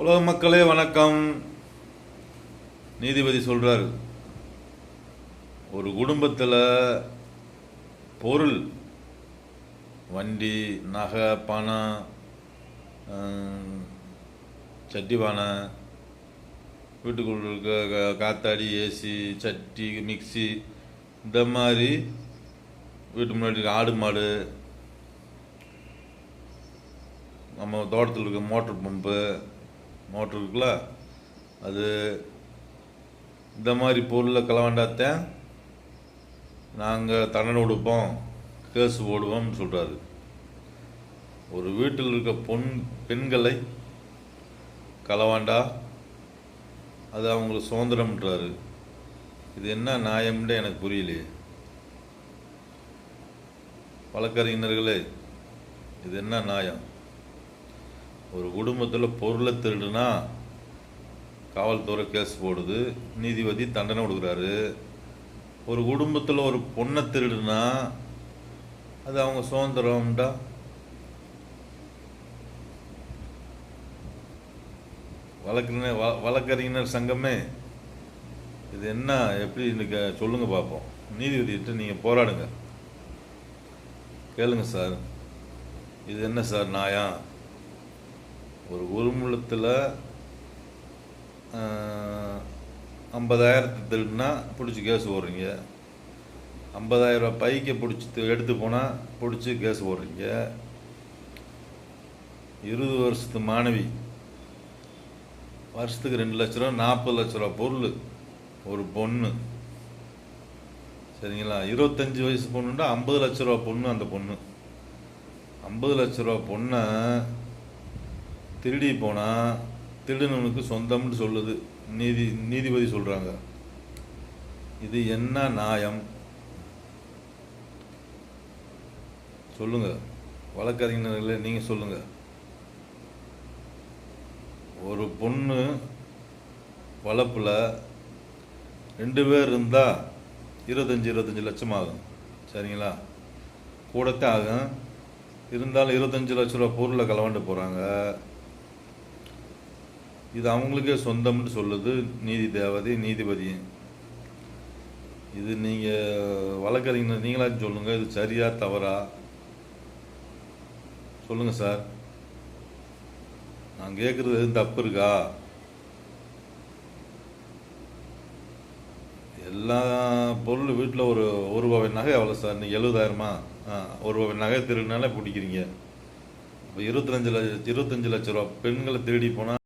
உலக மக்களே வணக்கம். நீதிபதி சொல்றாரு, ஒரு குடும்பத்தில் பொருள், வண்டி, நகை, பணம், சட்டிபானை, வீட்டுக்குள்ள இருக்க காத்தாடி, ஏசி, சட்டி, மிக்சி, இந்த மாதிரி வீட்டு முன்னாடி இருக்க ஆடு மாடு, நம்ம தோட்டத்தில் இருக்க மோட்டர் பம்பு, மோட்டர் இருக்குல்ல அது, இந்த மாதிரி பொருளை களவாண்டாத்தான் நாங்கள் தண்டனை கொடுப்போம், கேஸ் போடுவோம்னு சொல்கிறாரு. ஒரு வீட்டில் இருக்க பெண்களை களவாண்டா அது அவங்களுக்கு சுதந்திரம்ன்றாரு. இது என்ன நியாயம்னு எனக்கு புரியலையே. வழக்கறிஞர்களே, இது என்ன நியாயம்? ஒரு குடும்பத்தில் பொருளை திருடுனா காவல்துறை கேஸ் போடுது, நீதிபதி தண்டனை கொடுக்குறாரு. ஒரு குடும்பத்தில் ஒரு பொண்ணை திருடுனா அது அவங்க சுதந்திரம்டா. வழக்கறிஞர் சங்கமே, இது என்ன எப்படி இன்னைக்கு சொல்லுங்க பார்ப்போம். நீதிபதிகிட்ட நீங்கள் போராடுங்க, கேளுங்க சார். இது என்ன சார் நியாயம்? ஒரு குடும்பத்தில் 50,000 திருடுனா பிடிச்சி கேஸ் போடுறீங்க, 50,000 ரூபா பைக்கை பிடிச்சி எடுத்து போனால் பிடிச்சி கேஸ் போடுறீங்க. 20 வருஷத்து மாணவி, வருஷத்துக்கு 2 லட்ச ரூபா, 40 லட்ச ரூபா பொருள் ஒரு பொண்ணு, சரிங்களா? 25 வயசு பொண்ணுண்டா 50 லட்ச ரூபா பொண்ணு. அந்த பொண்ணு 50 லட்ச ரூபா பொண்ணை திருடி போனால் திருடனவனுக்கு சொந்தம்னு சொல்லுது நீதிபதி சொல்கிறாங்க. இது என்ன நியாயம் சொல்லுங்க வழக்கறிஞர்களே, நீங்கள் சொல்லுங்க. ஒரு பொண்ணு வளர்ப்பில் 2 பேர் இருந்தால் 25 லட்சம் ஆகும், சரிங்களா? கூடத்தான் ஆகும். இருந்தாலும் 25 லட்ச ரூபா பொருளை களவாண்டு போகிறாங்க. இது அவங்களுக்கே சொந்தம்னு சொல்லுது நீதிபதி. இது நீங்கள் வழக்கறிஞர் நீங்களாச்சும் சொல்லுங்கள், இது சரியா தவறா சொல்லுங்கள் சார். நான் கேட்குறது எதுவும் தப்பு இருக்கா? எல்லா பொருள் வீட்டில் ஒரு ரூபாய் நகை எவ்வளோ சார்? நீங்கள் 70,000மா? ஒரு ரூபாய் நகை திருடினாலே பிடிக்கிறீங்க. இப்போ 25 லட்ச ரூபா பெண்களை திருடி போனால்